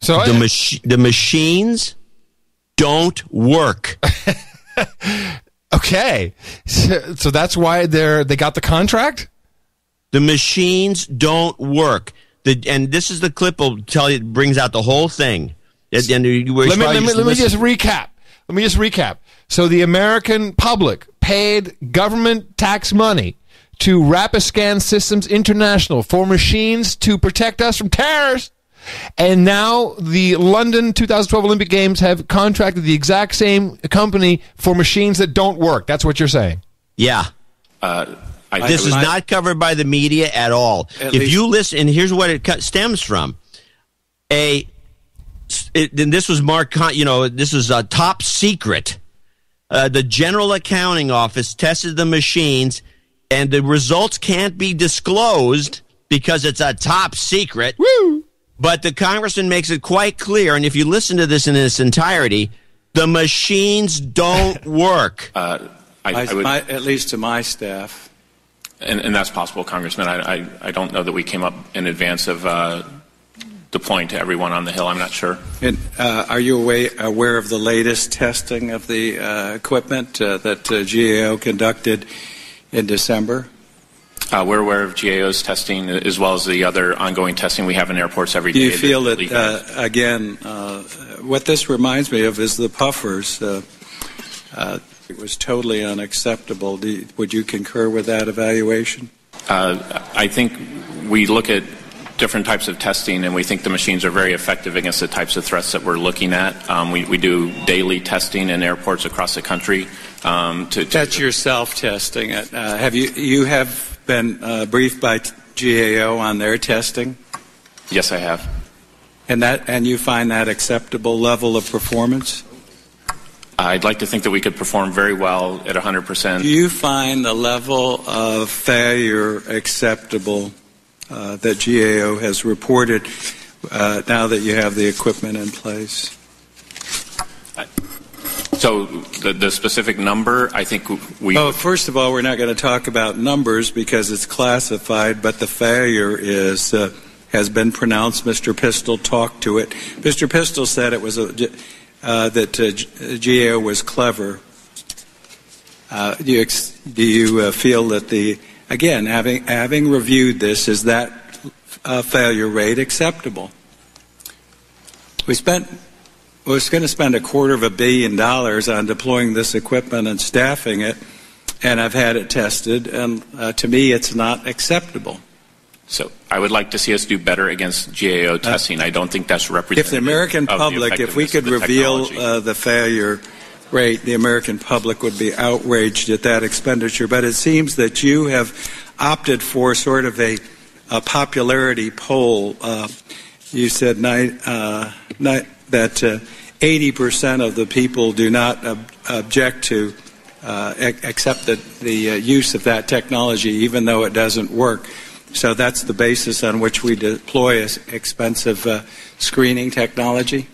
So the machines don't work. Okay. So that's why they got the contract? The machines don't work. And this is the clip will tell you, it brings out the whole thing. Let me just recap. So the American public paid government tax money to Rapidscan Systems International for machines to protect us from terrorists. And now the London 2012 Olympic Games have contracted the exact same company for machines that don't work. That's what you're saying? Yeah. This is not covered by the media at all. If you listen, and here's what it stems from. And this was this is a top secret. The General Accounting Office tested the machines, and the results can't be disclosed because it's a top secret. Woo! But the congressman makes it quite clear, and if you listen to this in its entirety, the machines don't work. At least to my staff. And that's possible, Congressman. I don't know that we came up in advance of deploying to everyone on the Hill. I'm not sure. And are you aware of the latest testing of the equipment that GAO conducted in December? We're aware of GAO's testing as well as the other ongoing testing we have in airports every day. Do you feel that, again, what this reminds me of is the puffers. It was totally unacceptable. Would you concur with that evaluation? I think we look at different types of testing, and we think the machines are very effective against the types of threats that we're looking at. We do daily testing in airports across the country. That's your self-testing. Have you have been briefed by GAO on their testing? Yes, I have. And you find that acceptable level of performance? I'd like to think that we could perform very well at 100%. Do you find the level of failure acceptable that GAO has reported now that you have the equipment in place? So the specific number, I think we... Oh, first of all, we're not going to talk about numbers because it's classified, but the failure has been pronounced. Mr. Pistol talked to it. Mr. Pistol said it was that GAO was clever. Do you feel that again, having reviewed this, is that failure rate acceptable? We was going to spend $250 million on deploying this equipment and staffing it, and I've had it tested, and to me it's not acceptable. So I would like to see us do better against GAO testing. I don't think that's representative. If the American public, if we could reveal the failure rate, the American public would be outraged at that expenditure. But it seems that you have opted for sort of a popularity poll. You said that 80% of the people do not object to accept the use of that technology, even though it doesn't work. So that's the basis on which we deploy expensive screening technology?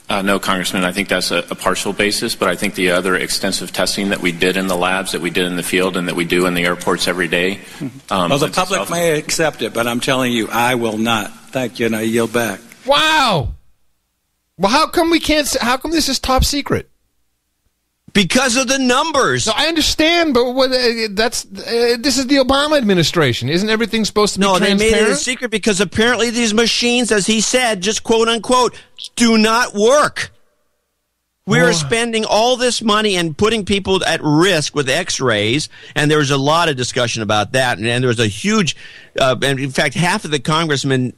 No, Congressman. I think that's a partial basis, but I think the other extensive testing that we did in the labs, that we did in the field, and that we do in the airports every day. Well, the public may accept it, but I'm telling you, I will not. Thank you, and I yield back. Wow. Well, how come we can't? How come this is top secret? Because of the numbers. No, I understand, but this is the Obama administration. Isn't everything supposed to be transparent? No, they made it a secret because apparently these machines, as he said, just quote unquote, do not work. We're spending all this money and putting people at risk with X-rays, and there was a lot of discussion about that. And there was a huge, and in fact, half of the congressmen,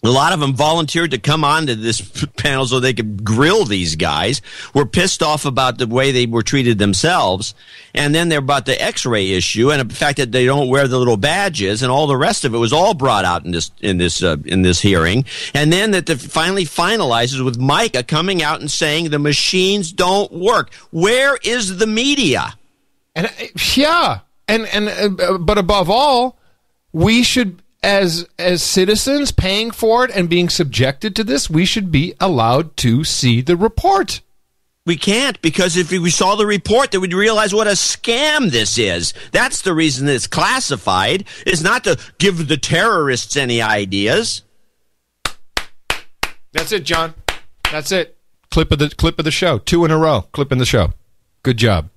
a lot of them volunteered to come on to this panel so they could grill these guys, were pissed off about the way they were treated themselves. And then they're about the X-ray issue and the fact that they don't wear the little badges, and all the rest of it was all brought out in this hearing. And then that finally finalizes with Micah coming out and saying the machines don't work. Where is the media? And but above all, we should, as citizens paying for it and being subjected to this, we should be allowed to see the report. We can't, because if we saw the report, then we'd realize what a scam this is. That's the reason that it's classified, is not to give the terrorists any ideas. That's it, John. That's it. Clip of the show. 2 in a row. Clip in the show. Good job.